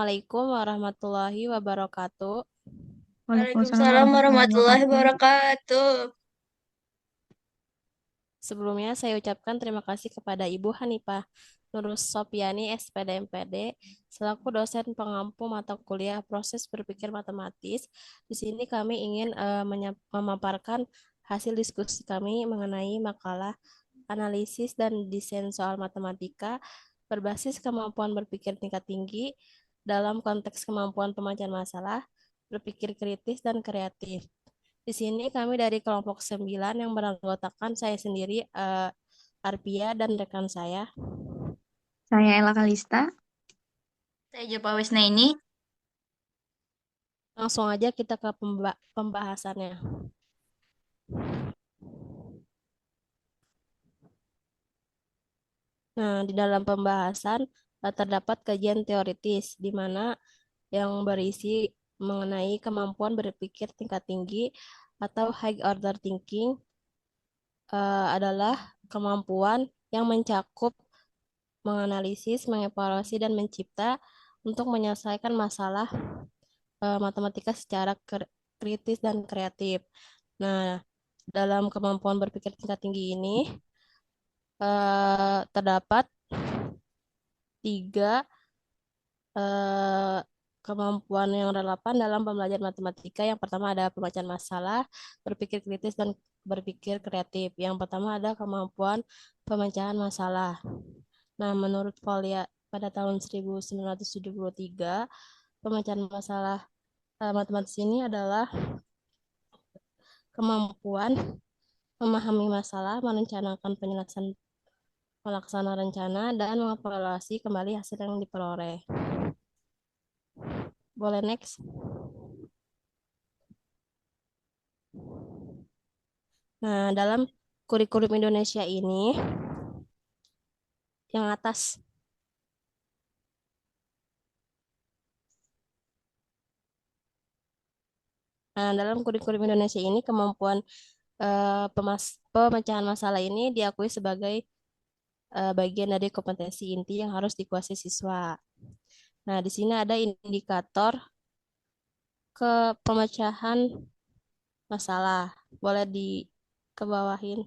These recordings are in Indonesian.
Assalamualaikum warahmatullahi wabarakatuh. Waalaikumsalam Waalaikumsalam warahmatullahi warahmatullahi wabarakatuh. wabarakatuh. Sebelumnya saya ucapkan terima kasih kepada Ibu Hanifah Nurus Sopiani, SPD MPD, selaku dosen pengampu mata kuliah proses berpikir matematis. Di sini kami ingin memaparkan hasil diskusi kami mengenai makalah analisis dan desain soal matematika berbasis kemampuan berpikir tingkat tinggi dalam konteks kemampuan pemecahan masalah, berpikir kritis dan kreatif. Di sini kami dari kelompok 9 yang beranggotakan saya sendiri, Arpia dan rekan saya. Saya Ella Kalista. Saya Jopa Wisna ini. Langsung aja kita ke pembahasannya. Nah, di dalam pembahasan terdapat kajian teoritis di mana yang berisi mengenai kemampuan berpikir tingkat tinggi atau high order thinking, adalah kemampuan yang mencakup menganalisis, mengevaluasi, dan mencipta untuk menyelesaikan masalah matematika secara kritis dan kreatif. Nah, dalam kemampuan berpikir tingkat tinggi ini terdapat tiga eh, kemampuan yang relevan dalam pembelajaran matematika. Yang pertama ada pembacaan masalah, berpikir kritis, dan berpikir kreatif. Yang pertama ada kemampuan pemecahan masalah. Nah, menurut Folia pada tahun 1973, pemecahan masalah matematis ini adalah kemampuan memahami masalah, merencanakan penyelesaian melaksanakan rencana, dan mengevaluasi kembali hasil yang diperoleh. Boleh next? Nah, dalam kurikulum Indonesia ini, yang atas, dalam kurikulum Indonesia ini, kemampuan pemecahan masalah ini diakui sebagai bagian dari kompetensi inti yang harus dikuasai siswa. Nah, di sini ada indikator ke pemecahan masalah. Boleh dikebawahin.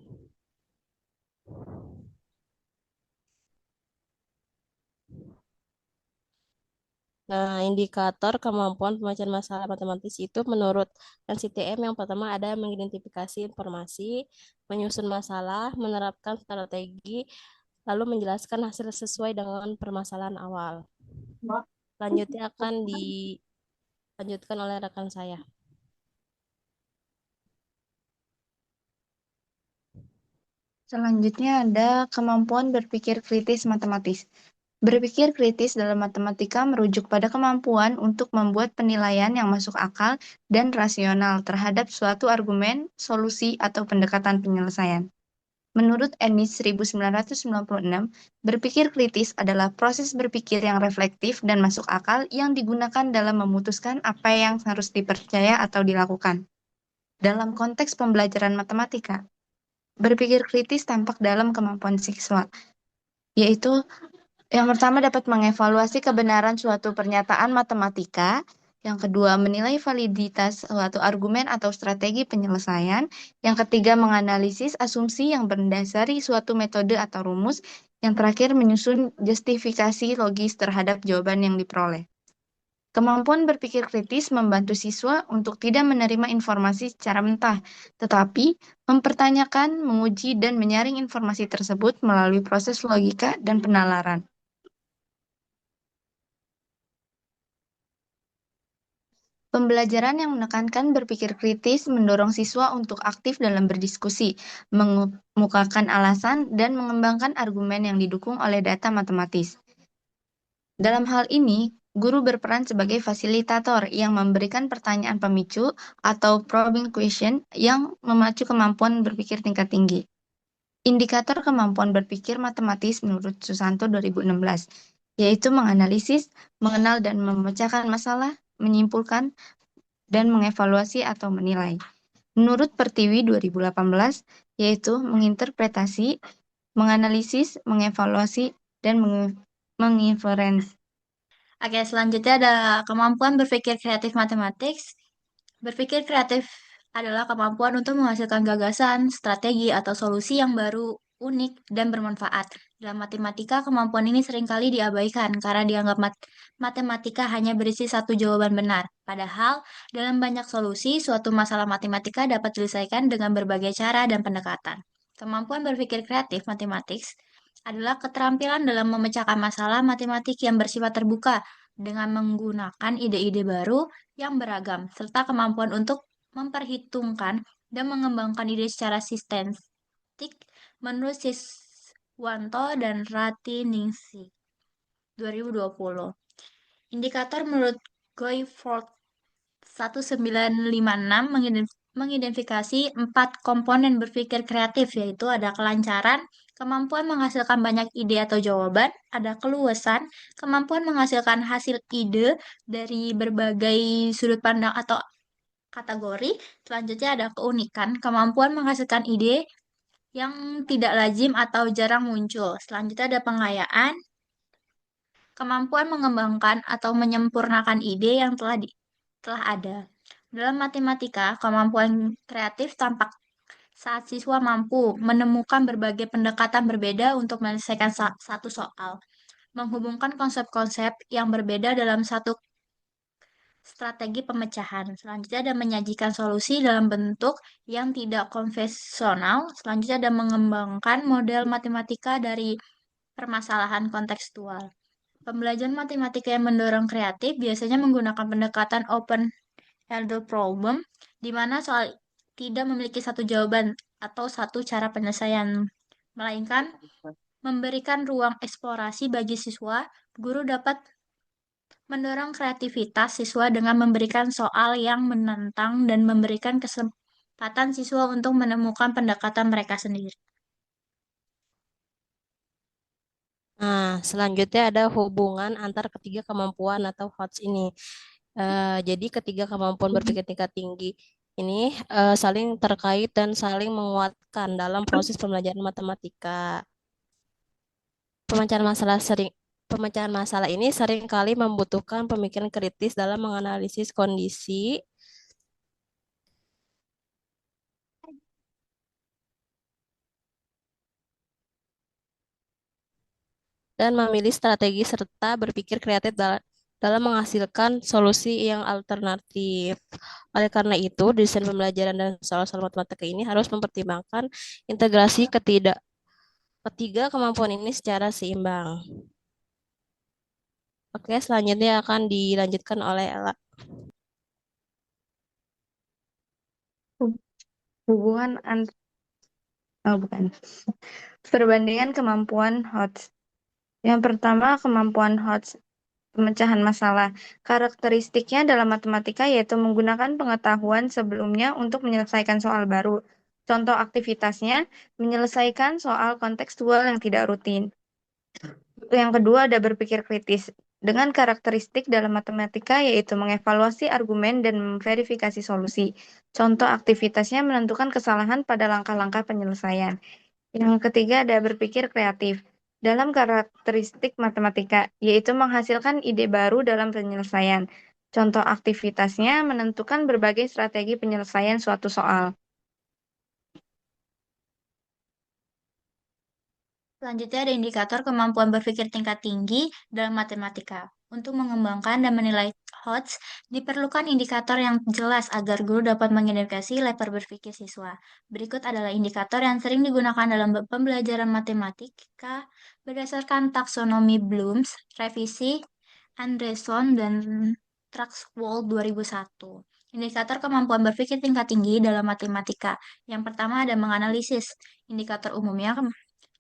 Nah, indikator kemampuan pemecahan masalah matematis itu menurut NCTM yang pertama ada mengidentifikasi informasi, menyusun masalah, menerapkan strategi, lalu menjelaskan hasil sesuai dengan permasalahan awal. Selanjutnya akan dilanjutkan oleh rekan saya. Selanjutnya ada kemampuan berpikir kritis matematis. Berpikir kritis dalam matematika merujuk pada kemampuan untuk membuat penilaian yang masuk akal dan rasional terhadap suatu argumen, solusi, atau pendekatan penyelesaian. Menurut Ennis 1996, berpikir kritis adalah proses berpikir yang reflektif dan masuk akal yang digunakan dalam memutuskan apa yang harus dipercaya atau dilakukan. Dalam konteks pembelajaran matematika, berpikir kritis tampak dalam kemampuan siswa, yaitu yang pertama dapat mengevaluasi kebenaran suatu pernyataan matematika, yang kedua menilai validitas suatu argumen atau strategi penyelesaian, yang ketiga menganalisis asumsi yang berdasari suatu metode atau rumus, yang terakhir menyusun justifikasi logis terhadap jawaban yang diperoleh. Kemampuan berpikir kritis membantu siswa untuk tidak menerima informasi secara mentah, tetapi mempertanyakan, menguji, dan menyaring informasi tersebut melalui proses logika dan penalaran. Pembelajaran yang menekankan berpikir kritis mendorong siswa untuk aktif dalam berdiskusi, mengemukakan alasan, dan mengembangkan argumen yang didukung oleh data matematis. Dalam hal ini, guru berperan sebagai fasilitator yang memberikan pertanyaan pemicu atau probing question yang memacu kemampuan berpikir tingkat tinggi. Indikator kemampuan berpikir matematis menurut Susanto 2016, yaitu menganalisis, mengenal dan memecahkan masalah, menyimpulkan, dan mengevaluasi atau menilai. Menurut Pertiwi 2018, yaitu menginterpretasi, menganalisis, mengevaluasi, dan menginferensi. Oke, selanjutnya ada kemampuan berpikir kreatif matematik. Berpikir kreatif adalah kemampuan untuk menghasilkan gagasan, strategi, atau solusi yang baru, unik, dan bermanfaat. Dalam matematika, kemampuan ini seringkali diabaikan karena dianggap matematika hanya berisi satu jawaban benar. Padahal, dalam banyak solusi, suatu masalah matematika dapat diselesaikan dengan berbagai cara dan pendekatan. Kemampuan berpikir kreatif matematik adalah keterampilan dalam memecahkan masalah matematik yang bersifat terbuka dengan menggunakan ide-ide baru yang beragam, serta kemampuan untuk memperhitungkan dan mengembangkan ide secara sistematik menurut Siswanto dan Ratiningsih 2020. Indikator menurut Goyford 1956 mengidentifikasi 4 komponen berpikir kreatif, yaitu ada kelancaran, kemampuan menghasilkan banyak ide atau jawaban, ada keluasan, kemampuan menghasilkan hasil ide dari berbagai sudut pandang atau kategori. Selanjutnya ada keunikan, kemampuan menghasilkan ide yang tidak lazim atau jarang muncul. Selanjutnya ada pengayaan, kemampuan mengembangkan atau menyempurnakan ide yang telah ada. Dalam matematika, kemampuan kreatif tampak saat siswa mampu menemukan berbagai pendekatan berbeda untuk menyelesaikan satu soal, menghubungkan konsep-konsep yang berbeda dalam satu strategi pemecahan. Selanjutnya ada menyajikan solusi dalam bentuk yang tidak konvensional. Selanjutnya ada mengembangkan model matematika dari permasalahan kontekstual. Pembelajaran matematika yang mendorong kreatif biasanya menggunakan pendekatan open-ended problem, di mana soal tidak memiliki satu jawaban atau satu cara penyelesaian, melainkan memberikan ruang eksplorasi bagi siswa. Guru dapat mendorong kreativitas siswa dengan memberikan soal yang menantang dan memberikan kesempatan siswa untuk menemukan pendekatan mereka sendiri. Nah, selanjutnya ada hubungan antar ketiga kemampuan atau HOTS ini. Jadi ketiga kemampuan berpikir tingkat tinggi ini saling terkait dan saling menguatkan dalam proses pembelajaran matematika. Pemecahan masalah sering Pemecahan masalah ini seringkali membutuhkan pemikiran kritis dalam menganalisis kondisi dan memilih strategi serta berpikir kreatif dalam menghasilkan solusi yang alternatif. Oleh karena itu, desain pembelajaran dan soal-soal matematika ini harus mempertimbangkan integrasi ketiga kemampuan ini secara seimbang. Oke, selanjutnya akan dilanjutkan oleh Ella. Hubungan oh bukan. Perbandingan kemampuan HOTS. Yang pertama, kemampuan HOTS pemecahan masalah. Karakteristiknya dalam matematika yaitu menggunakan pengetahuan sebelumnya untuk menyelesaikan soal baru. Contoh aktivitasnya, menyelesaikan soal kontekstual yang tidak rutin. Yang kedua ada berpikir kritis. Dengan karakteristik dalam matematika yaitu mengevaluasi argumen dan memverifikasi solusi. Contoh aktivitasnya menentukan kesalahan pada langkah-langkah penyelesaian. Yang ketiga ada berpikir kreatif. Dalam karakteristik matematika, yaitu menghasilkan ide baru dalam penyelesaian. Contoh aktivitasnya menentukan berbagai strategi penyelesaian suatu soal. Selanjutnya ada indikator kemampuan berpikir tingkat tinggi dalam matematika. Untuk mengembangkan dan menilai HOTS, diperlukan indikator yang jelas agar guru dapat mengidentifikasi level berpikir siswa. Berikut adalah indikator yang sering digunakan dalam pembelajaran matematika berdasarkan taksonomi Bloom's, revisi Andreson dan Traxwell 2001. Indikator kemampuan berpikir tingkat tinggi dalam matematika. Yang pertama ada menganalisis. Indikator umumnya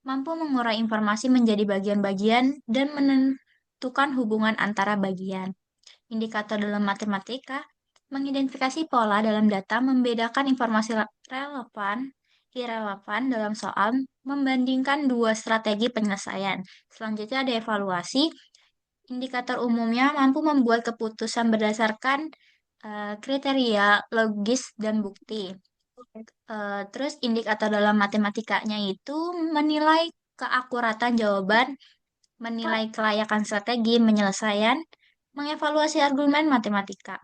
mampu mengurai informasi menjadi bagian-bagian dan menentukan hubungan antara bagian. Indikator dalam matematika mengidentifikasi pola dalam data, membedakan informasi relevan, irrelevan dalam soal, membandingkan dua strategi penyelesaian. Selanjutnya ada evaluasi. Indikator umumnya mampu membuat keputusan berdasarkan kriteria logis dan bukti. Terus indikator dalam matematikanya itu menilai keakuratan jawaban, menilai kelayakan strategi penyelesaian, mengevaluasi argumen matematika.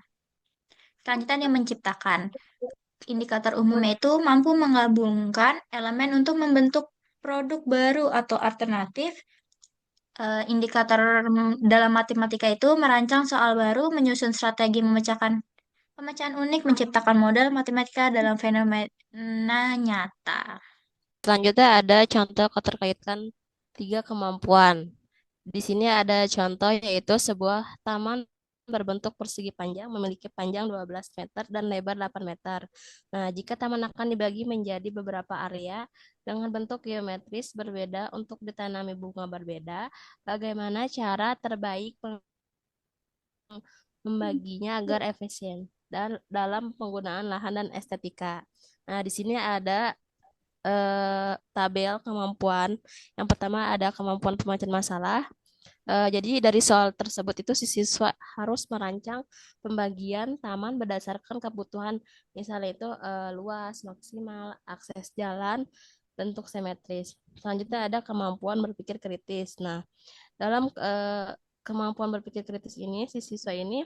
Selanjutnya dia menciptakan. Indikator umumnya itu mampu menggabungkan elemen untuk membentuk produk baru atau alternatif. Indikator dalam matematika itu merancang soal baru, menyusun strategi memecahkan pemecahan unik, menciptakan model matematika dalam fenomena nyata. Selanjutnya ada contoh keterkaitan tiga kemampuan. Di sini ada contoh yaitu sebuah taman berbentuk persegi panjang memiliki panjang 12 meter dan lebar 8 meter. Nah, jika taman akan dibagi menjadi beberapa area dengan bentuk geometris berbeda untuk ditanami bunga berbeda, bagaimana cara terbaik membaginya agar efisien dan dalam penggunaan lahan dan estetika. Nah, di sini ada tabel kemampuan. Yang pertama ada kemampuan pemecahan masalah. Jadi dari soal tersebut itu si siswa harus merancang pembagian taman berdasarkan kebutuhan, misalnya itu luas, maksimal, akses jalan, bentuk simetris. Selanjutnya ada kemampuan berpikir kritis. Nah, dalam kemampuan berpikir kritis ini, si siswa ini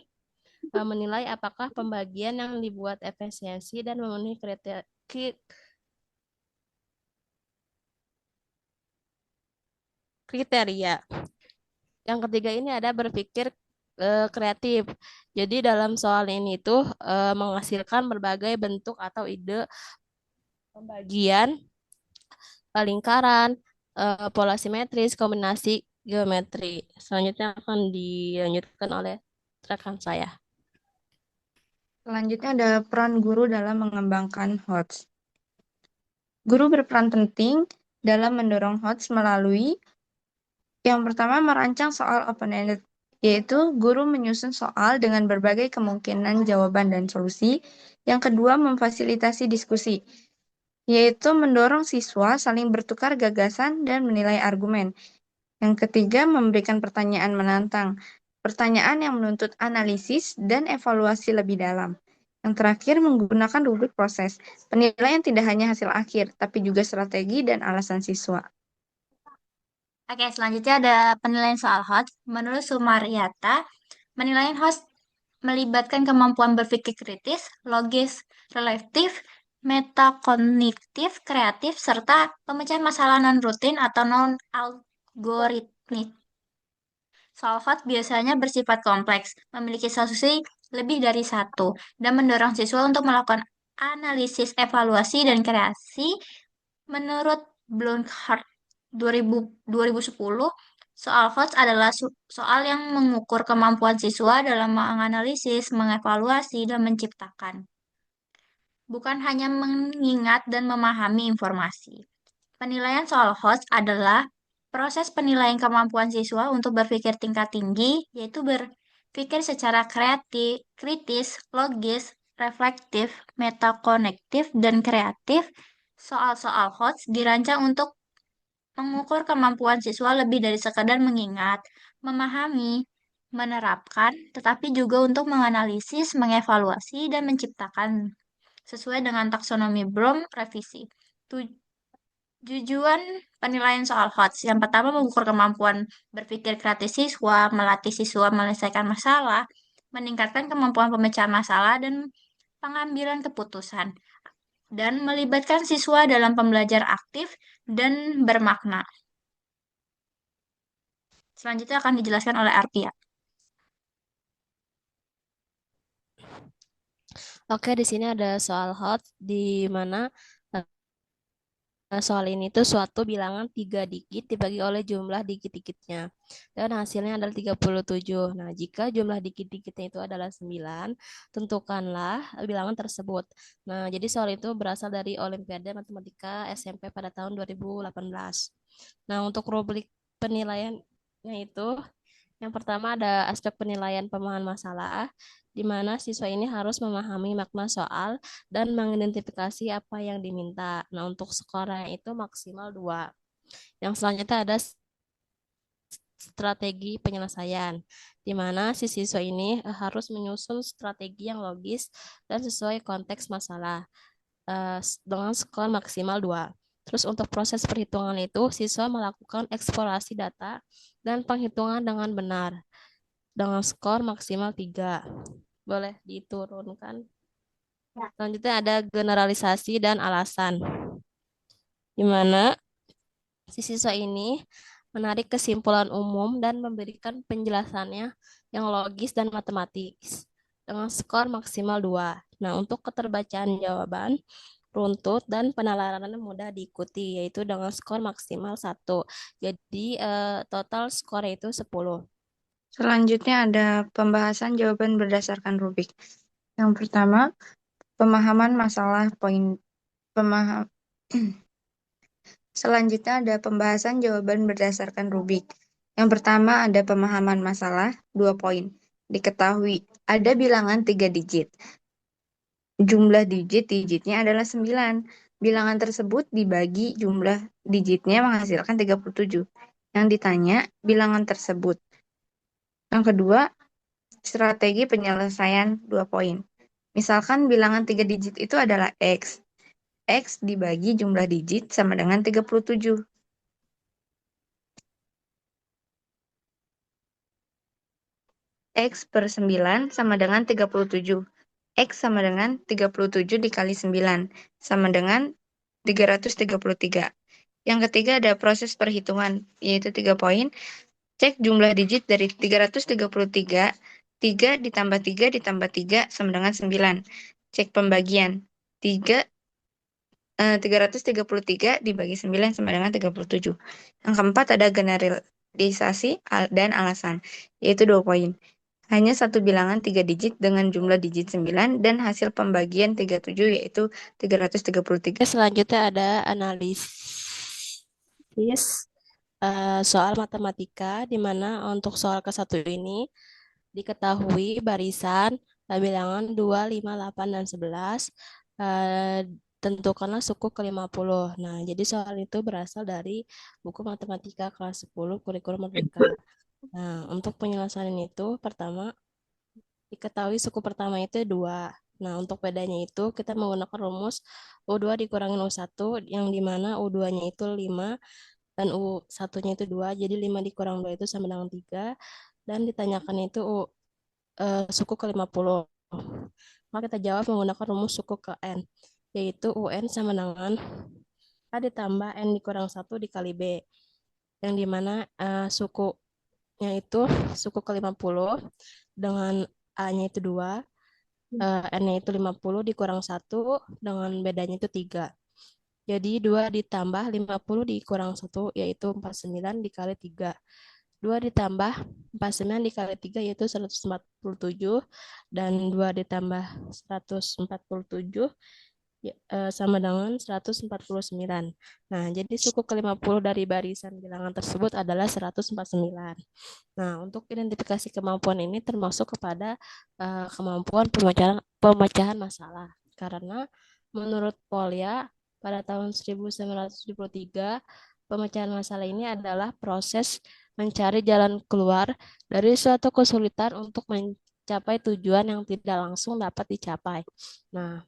menilai apakah pembagian yang dibuat efisiensi dan memenuhi kriteria. Yang ketiga ini ada berpikir kreatif. Jadi dalam soal ini tuh menghasilkan berbagai bentuk atau ide pembagian, lingkaran, pola simetris, kombinasi geometri. Selanjutnya akan dilanjutkan oleh rekan saya. Selanjutnya ada peran guru dalam mengembangkan HOTS. Guru berperan penting dalam mendorong HOTS melalui yang pertama merancang soal open-ended, yaitu guru menyusun soal dengan berbagai kemungkinan jawaban dan solusi. Yang kedua memfasilitasi diskusi, yaitu mendorong siswa saling bertukar gagasan dan menilai argumen. Yang ketiga memberikan pertanyaan menantang, pertanyaan yang menuntut analisis dan evaluasi lebih dalam. Yang terakhir menggunakan rubrik proses, penilaian tidak hanya hasil akhir, tapi juga strategi dan alasan siswa. Oke, selanjutnya ada penilaian soal HOTS. Menurut Sumaryata, penilaian HOTS melibatkan kemampuan berpikir kritis, logis, relatif, metakognitif, kreatif, serta pemecahan masalah non-rutin atau non-algoritmik. Soal HOTS biasanya bersifat kompleks, memiliki solusi lebih dari satu, dan mendorong siswa untuk melakukan analisis, evaluasi, dan kreasi. Menurut Blunkart 2010, soal HOTS adalah soal yang mengukur kemampuan siswa dalam menganalisis, mengevaluasi, dan menciptakan, bukan hanya mengingat dan memahami informasi. Penilaian soal HOTS adalah proses penilaian kemampuan siswa untuk berpikir tingkat tinggi, yaitu berpikir secara kreatif, kritis, logis, reflektif, metakonektif, dan kreatif. Soal-soal HOTS dirancang untuk mengukur kemampuan siswa lebih dari sekadar mengingat, memahami, menerapkan, tetapi juga untuk menganalisis, mengevaluasi, dan menciptakan sesuai dengan taksonomi Bloom revisi. Tujuan penilaian soal HOTS. Yang pertama, mengukur kemampuan berpikir kreatif siswa, melatih siswa menyelesaikan masalah, meningkatkan kemampuan pemecahan masalah, dan pengambilan keputusan, dan melibatkan siswa dalam pembelajar aktif dan bermakna. Selanjutnya akan dijelaskan oleh Arpia. Oke, di sini ada soal hot di mana soal ini tuh suatu bilangan 3 digit dibagi oleh jumlah digit-digitnya. Dan hasilnya adalah 37. Nah, jika jumlah digit-digitnya itu adalah 9, tentukanlah bilangan tersebut. Nah, jadi soal itu berasal dari Olimpiade Matematika SMP pada tahun 2018. Nah, untuk rubrik penilaiannya itu yang pertama ada aspek penilaian pemahaman masalah, di mana siswa ini harus memahami makna soal dan mengidentifikasi apa yang diminta. Nah, untuk skornya itu maksimal 2. Yang selanjutnya ada strategi penyelesaian, di mana si siswa ini harus menyusun strategi yang logis dan sesuai konteks masalah dengan skor maksimal 2. Terus untuk proses perhitungan itu, siswa melakukan eksplorasi data dan penghitungan dengan benar. dengan skor maksimal 3. Boleh diturunkan. Selanjutnya ada generalisasi dan alasan, di mana si siswa ini menarik kesimpulan umum dan memberikan penjelasannya yang logis dan matematis dengan skor maksimal 2. Nah, untuk keterbacaan jawaban runtut dan penalarannya mudah diikuti, yaitu dengan skor maksimal 1. Jadi, total skor itu 10. Selanjutnya ada pembahasan jawaban berdasarkan rubrik. Yang pertama, pemahaman masalah poin pemaham Selanjutnya ada pembahasan jawaban berdasarkan rubrik. Yang pertama ada pemahaman masalah, 2 poin. Diketahui ada bilangan 3 digit. Jumlah digitnya adalah 9. Bilangan tersebut dibagi jumlah digitnya menghasilkan 37. Yang ditanya bilangan tersebut. Yang kedua, strategi penyelesaian 2 poin. Misalkan bilangan 3 digit itu adalah X. X dibagi jumlah digit sama dengan 37. X per 9 sama dengan 37. X sama dengan 37 dikali 9 sama dengan 333. Yang ketiga ada proses perhitungan, yaitu 3 poin. Cek jumlah digit dari 333. 3 ditambah 3 ditambah 3 sama dengan 9. Cek pembagian. 333 dibagi 9 sama dengan 37. Yang keempat ada generalisasi dan alasan, yaitu 2 poin. Hanya satu bilangan 3 digit dengan jumlah digit 9 dan hasil pembagian 37 yaitu 333. Selanjutnya ada analisis soal matematika, di mana untuk soal ke-1 ini diketahui barisan bilangan 2, 5, 8, dan 11. Tentukanlah suku ke-50. Nah, jadi soal itu berasal dari buku matematika kelas 10 kurikulum merdeka. Nah, untuk penyelesaian itu, pertama, diketahui suku pertama itu 2. Nah, untuk bedanya itu kita menggunakan rumus U2 dikurangin U1, yang dimana U2-nya itu 5 dan U1-nya itu 2. Jadi 5 dikurang 2 itu sama dengan 3. Dan ditanyakan itu suku ke-50. Maka kita jawab menggunakan rumus suku ke N, yaitu UN sama dengan A ditambah N dikurang 1 dikali B. Yang dimana sukunya itu suku ke-50 dengan A-nya itu 2, N-nya itu 50 dikurang 1 dengan bedanya itu 3. Jadi 2 ditambah 50 dikurang 1 yaitu 49 dikali 3. 2 ditambah 49 dikali 3 yaitu 147. Dan 2 ditambah 147 sama dengan 149. Nah, jadi suku ke-50 dari barisan bilangan tersebut adalah 149. Nah, untuk identifikasi kemampuan ini termasuk kepada kemampuan pemecahan masalah. Karena menurut Polya pada tahun 1973, pemecahan masalah ini adalah proses mencari jalan keluar dari suatu kesulitan untuk mencapai tujuan yang tidak langsung dapat dicapai. Nah,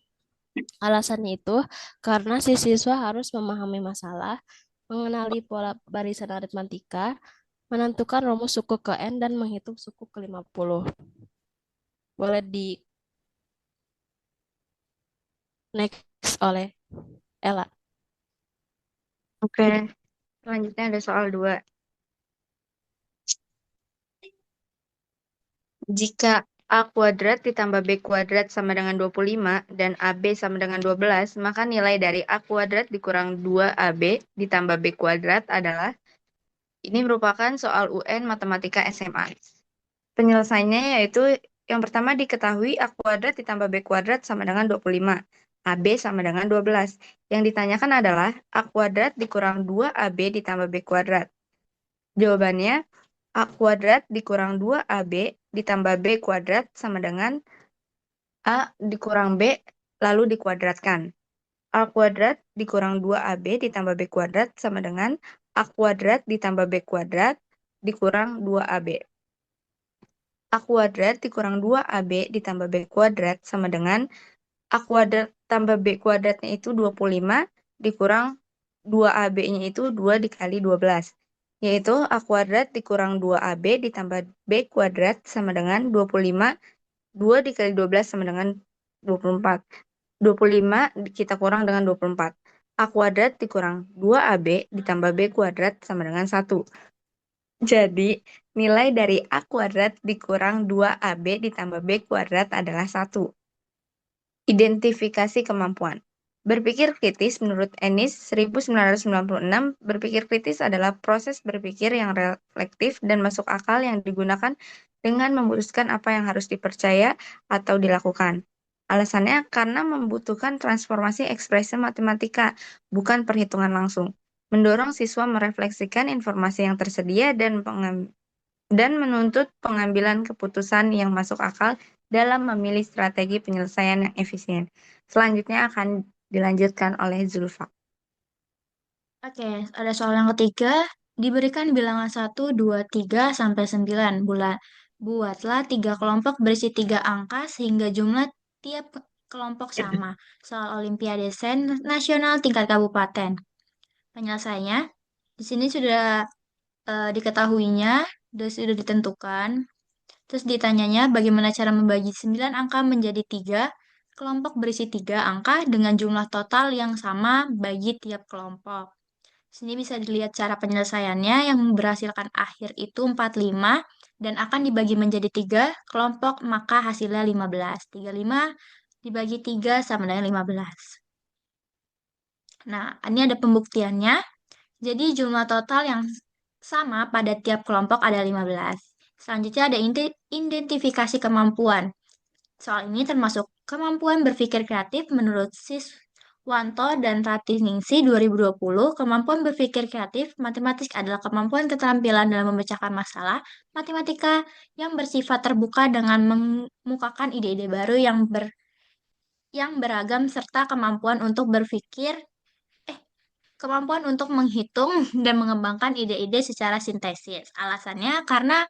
alasannya itu karena si siswa harus memahami masalah, mengenali pola barisan aritmatika, menentukan rumus suku ke N, dan menghitung suku ke-50. Boleh di next oleh Ella. Oke, selanjutnya ada soal 2. Jika A kuadrat ditambah B kuadrat sama dengan 25 dan AB sama dengan 12, maka nilai dari A kuadrat dikurang 2AB ditambah B kuadrat adalah, ini merupakan soal UN Matematika SMA. Penyelesaiannya yaitu yang pertama diketahui A kuadrat ditambah B kuadrat sama dengan 25. AB sama dengan 12. Yang ditanyakan adalah A kuadrat dikurang 2AB ditambah B kuadrat. Jawabannya, A kuadrat dikurang 2AB ditambah B kuadrat sama dengan A dikurang B lalu dikuadratkan. A kuadrat dikurang 2AB ditambah B kuadrat sama dengan A kuadrat ditambah B kuadrat dikurang 2AB. A kuadrat dikurang 2AB ditambah B kuadrat sama dengan A kuadrat tambah B kuadratnya itu 25 dikurang 2AB-nya itu 2 dikali 12. yaitu A kuadrat dikurang 2AB ditambah B kuadrat sama dengan 25, 2 dikali 12 sama dengan 24. 25 kita kurang dengan 24. A kuadrat dikurang 2AB ditambah B kuadrat sama dengan 1. Jadi, nilai dari A kuadrat dikurang 2AB ditambah B kuadrat adalah 1. Identifikasi kemampuan. Berpikir kritis menurut Ennis 1996, berpikir kritis adalah proses berpikir yang reflektif dan masuk akal yang digunakan dengan memutuskan apa yang harus dipercaya atau dilakukan. Alasannya karena membutuhkan transformasi ekspresi matematika, bukan perhitungan langsung. Mendorong siswa merefleksikan informasi yang tersedia dan menuntut pengambilan keputusan yang masuk akal dalam memilih strategi penyelesaian yang efisien. Selanjutnya akan dilanjutkan oleh Zulfa. Oke, ada soal yang ketiga. Diberikan bilangan 1, 2, 3, sampai 9 bulan. Buatlah 3 kelompok berisi 3 angka sehingga jumlah tiap kelompok sama. Soal Olimpiade Sains Nasional tingkat kabupaten. Penyelesaiannya, di sini sudah diketahuinya, sudah ditentukan. Terus ditanyanya bagaimana cara membagi 9 angka menjadi 3 kelompok berisi 3 angka dengan jumlah total yang sama bagi tiap kelompok. Sini bisa dilihat cara penyelesaiannya yang berhasilkan akhir itu 45 dan akan dibagi menjadi 3 kelompok maka hasilnya 15. 35 dibagi 3 sama dengan 15. Nah, ini ada pembuktiannya. Jadi jumlah total yang sama pada tiap kelompok ada 15. Selanjutnya ada identifikasi kemampuan. Soal ini termasuk kemampuan berpikir kreatif menurut Siswanto dan Ratiningsih 2020. Kemampuan berpikir kreatif matematik adalah kemampuan keterampilan dalam memecahkan masalah matematika yang bersifat terbuka dengan mengemukakan ide-ide baru yang beragam serta kemampuan untuk menghitung dan mengembangkan ide-ide secara sintesis. Alasannya karena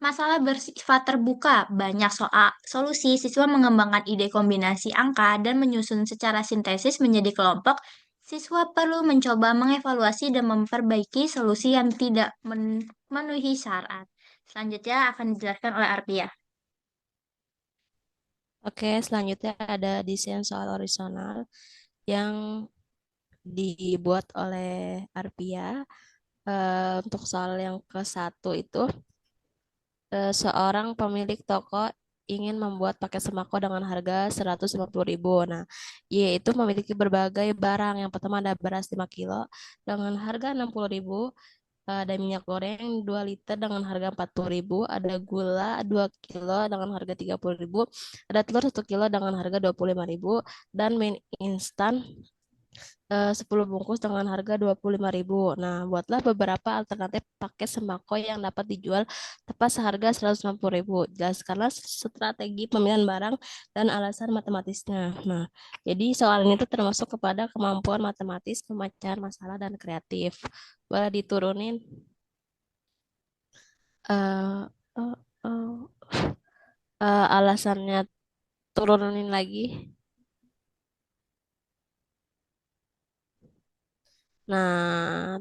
masalah bersifat terbuka, banyak soal solusi, siswa mengembangkan ide kombinasi angka dan menyusun secara sintesis menjadi kelompok. Siswa perlu mencoba mengevaluasi dan memperbaiki solusi yang tidak memenuhi syarat. Selanjutnya akan dijelaskan oleh Arpia. Oke, selanjutnya ada desain soal horizontal yang dibuat oleh Arpia. Untuk soal yang ke-1 itu, seorang pemilik toko ingin membuat paket sembako dengan harga 150.000. Nah, yaitu memiliki berbagai barang. Yang pertama ada beras 5 kilo dengan harga 60.000, ada minyak goreng 2 liter dengan harga 40.000, ada gula 2 kilo dengan harga 30.000, ada telur 1 kilo dengan harga 25.000, dan mie instan 10 bungkus dengan harga 25.000. Nah, buatlah beberapa alternatif paket sembako yang dapat dijual tepat seharga 150.000. Jelaskanlah strategi pemilihan barang dan alasan matematisnya. Nah, jadi soal ini tuh termasuk kepada kemampuan matematis, pemecahan masalah, dan kreatif. Boleh diturunin. eh eh, eh, Alasannya turunin lagi. Nah,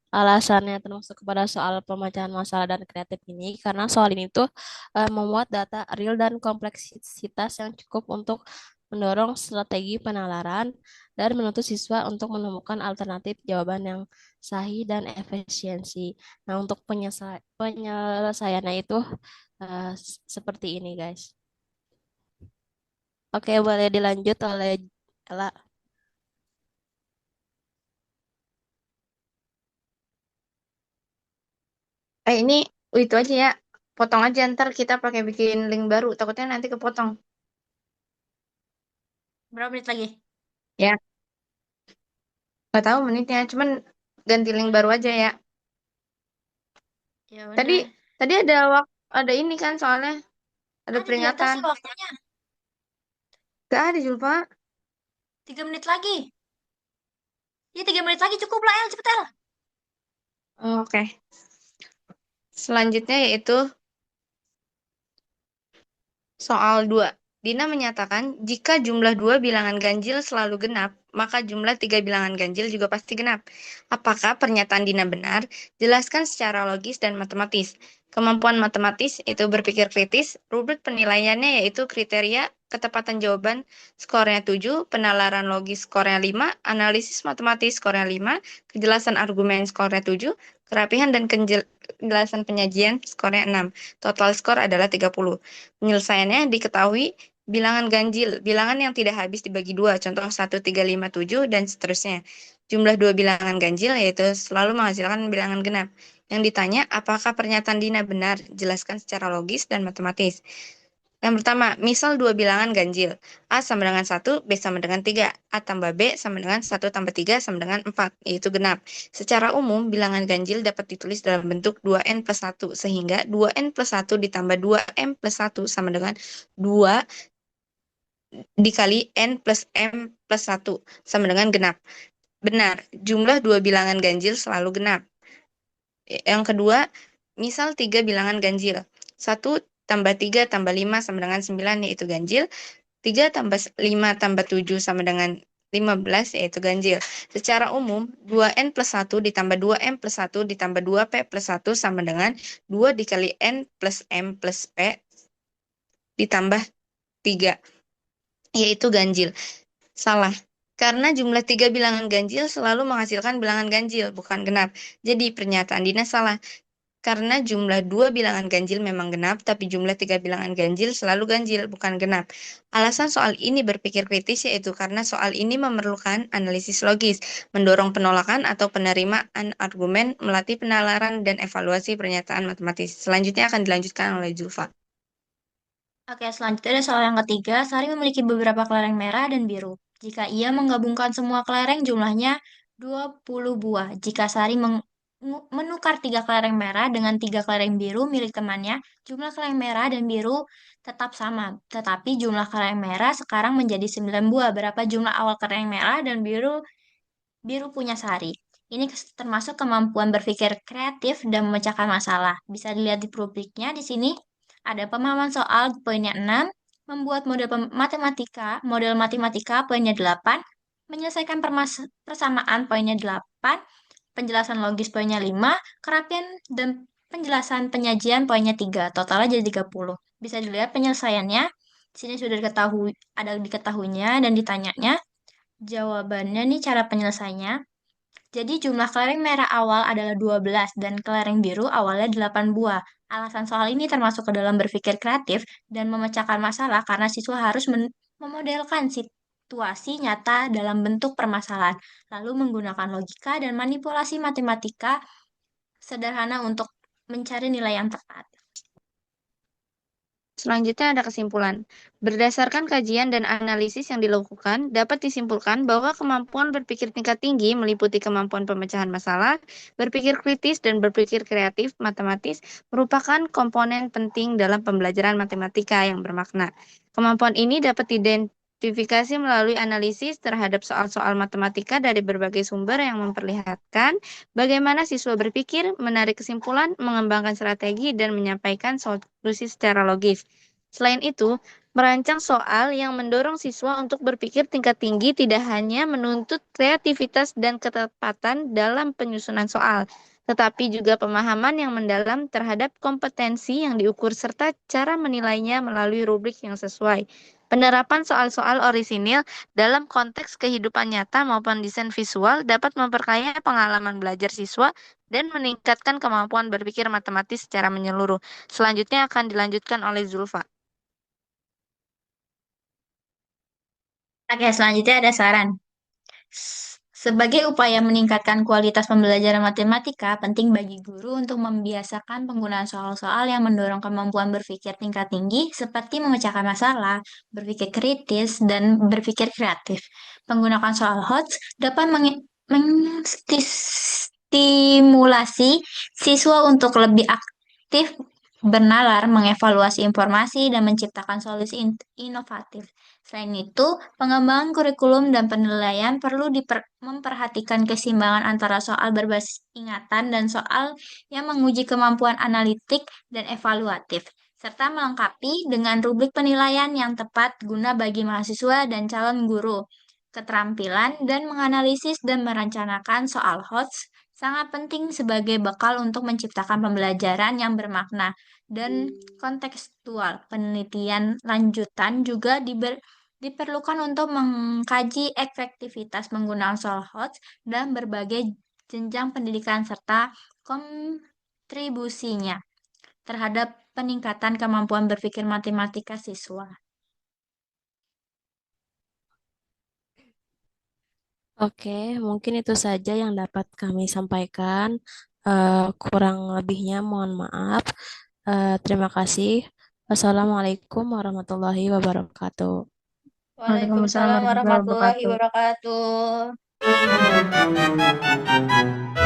alasannya termasuk kepada soal pemecahan masalah dan kreatif ini karena soal ini tuh memuat data real dan kompleksitas yang cukup untuk mendorong strategi penalaran dan menuntut siswa untuk menemukan alternatif jawaban yang sahih dan efisiensi. Nah, untuk penyelesaiannya itu seperti ini, guys. Oke, boleh dilanjut oleh Ella. Ini itu aja ya. Potong aja ntar kita pakai bikin link baru. Takutnya nanti kepotong. Berapa menit lagi? Ya, nggak tahu menitnya. Cuman ganti link baru aja ya. Ya Tadi udah. tadi ada ini kan soalnya ada Ada di atas peringatan. ya waktunya. Gak ada Julfa. 3 menit lagi. Ya 3 menit lagi cukup lah El, cepet El. Oke. Selanjutnya yaitu soal 2. Dina menyatakan jika jumlah dua bilangan ganjil selalu genap, maka jumlah 3 bilangan ganjil juga pasti genap. Apakah pernyataan Dina benar? Jelaskan secara logis dan matematis. Kemampuan matematis itu berpikir kritis, rubrik penilaiannya yaitu kriteria, ketepatan jawaban, skornya 7, penalaran logis skornya 5, analisis matematis skornya 5, kejelasan argumen skornya 7, kerapihan dan kejelasan penyajian skornya 6. Total skor adalah 30. Penyelesaiannya diketahui bilangan ganjil, bilangan yang tidak habis dibagi dua, contoh 1, 3, 5, 7, dan seterusnya. Jumlah dua bilangan ganjil yaitu selalu menghasilkan bilangan genap. Yang ditanya, apakah pernyataan Dina benar? Jelaskan secara logis dan matematis. Yang pertama, misal dua bilangan ganjil. A sama dengan 1, B sama dengan 3. A tambah B sama dengan 1 tambah 3 sama dengan 4, yaitu genap. Secara umum, bilangan ganjil dapat ditulis dalam bentuk 2n plus 1, sehingga 2n plus 1 ditambah 2m plus 1 sama dengan 2 dikali n plus m plus 1 sama dengan genap. Benar, jumlah dua bilangan ganjil selalu genap. Yang kedua, misal tiga bilangan ganjil. 1 tambah 3 tambah 5 sama dengan 9 yaitu ganjil. 3 tambah 5 tambah 7 sama dengan 15 yaitu ganjil. Secara umum, 2n plus 1 ditambah 2m plus 1 ditambah 2p plus 1 sama dengan 2 dikali n plus m plus p ditambah 3 yaitu ganjil. Salah. Karena jumlah tiga bilangan ganjil selalu menghasilkan bilangan ganjil, bukan genap. Jadi pernyataan Dina salah. Karena jumlah dua bilangan ganjil memang genap, tapi jumlah tiga bilangan ganjil selalu ganjil, bukan genap. Alasan soal ini berpikir kritis yaitu karena soal ini memerlukan analisis logis, mendorong penolakan atau penerimaan argumen, melatih penalaran dan evaluasi pernyataan matematis. Selanjutnya akan dilanjutkan oleh Zulfa. Oke, selanjutnya ada soal yang ketiga. Sari memiliki beberapa kelereng merah dan biru. Jika ia menggabungkan semua kelereng jumlahnya 20 buah. Jika Sari menukar 3 kelereng merah dengan 3 kelereng biru milik temannya, jumlah kelereng merah dan biru tetap sama. Tetapi jumlah kelereng merah sekarang menjadi 9 buah. Berapa jumlah awal kelereng merah dan biru punya Sari? Ini termasuk kemampuan berpikir kreatif dan memecahkan masalah. Bisa dilihat di rubriknya di sini. Ada pemahaman soal poinnya 6, membuat model matematika poinnya 8, menyelesaikan persamaan poinnya 8, penjelasan logis poinnya 5, kerapian dan penjelasan penyajian poinnya 3. Totalnya jadi 30. Bisa dilihat penyelesaiannya. Di sini sudah diketahuinya dan ditanyanya. Jawabannya nih cara penyelesaiannya. Jadi jumlah kelereng merah awal adalah 12 dan kelereng biru awalnya 8 buah. Alasan soal ini termasuk ke dalam berpikir kreatif dan memecahkan masalah karena siswa harus memodelkan situasi nyata dalam bentuk permasalahan, lalu menggunakan logika dan manipulasi matematika sederhana untuk mencari nilai yang tepat. Selanjutnya ada kesimpulan. Berdasarkan kajian dan analisis yang dilakukan, dapat disimpulkan bahwa kemampuan berpikir tingkat tinggi meliputi kemampuan pemecahan masalah, berpikir kritis, dan berpikir kreatif matematis merupakan komponen penting dalam pembelajaran matematika yang bermakna. Kemampuan ini dapat diidentifikasi melalui analisis terhadap soal-soal matematika dari berbagai sumber yang memperlihatkan bagaimana siswa berpikir, menarik kesimpulan, mengembangkan strategi, dan menyampaikan solusi secara logis. Selain itu, merancang soal yang mendorong siswa untuk berpikir tingkat tinggi tidak hanya menuntut kreativitas dan ketepatan dalam penyusunan soal, tetapi juga pemahaman yang mendalam terhadap kompetensi yang diukur serta cara menilainya melalui rubrik yang sesuai. Penerapan soal-soal orisinil dalam konteks kehidupan nyata maupun desain visual dapat memperkaya pengalaman belajar siswa dan meningkatkan kemampuan berpikir matematis secara menyeluruh. Selanjutnya akan dilanjutkan oleh Zulfa. Oke, selanjutnya ada saran. Sebagai upaya meningkatkan kualitas pembelajaran matematika, penting bagi guru untuk membiasakan penggunaan soal-soal yang mendorong kemampuan berpikir tingkat tinggi seperti memecahkan masalah, berpikir kritis, dan berpikir kreatif. Penggunaan soal HOTS dapat menstimulasi siswa untuk lebih aktif bernalar, mengevaluasi informasi, dan menciptakan solusi inovatif. Selain itu, pengembangan kurikulum dan penilaian perlu memperhatikan keseimbangan antara soal berbasis ingatan dan soal yang menguji kemampuan analitik dan evaluatif, serta melengkapi dengan rubrik penilaian yang tepat guna bagi mahasiswa dan calon guru. Keterampilan dan menganalisis dan merencanakan soal HOTS sangat penting sebagai bekal untuk menciptakan pembelajaran yang bermakna dan kontekstual. Penelitian lanjutan juga diperlukan untuk mengkaji efektivitas penggunaan soal HOTS dan berbagai jenjang pendidikan serta kontribusinya terhadap peningkatan kemampuan berpikir matematika siswa. Oke, mungkin itu saja yang dapat kami sampaikan. Kurang lebihnya mohon maaf. Terima kasih. Wassalamualaikum warahmatullahi wabarakatuh. Waalaikumsalam Waalaikumsalam warahmatullahi warahmatullahi wabarakatuh. wabarakatuh.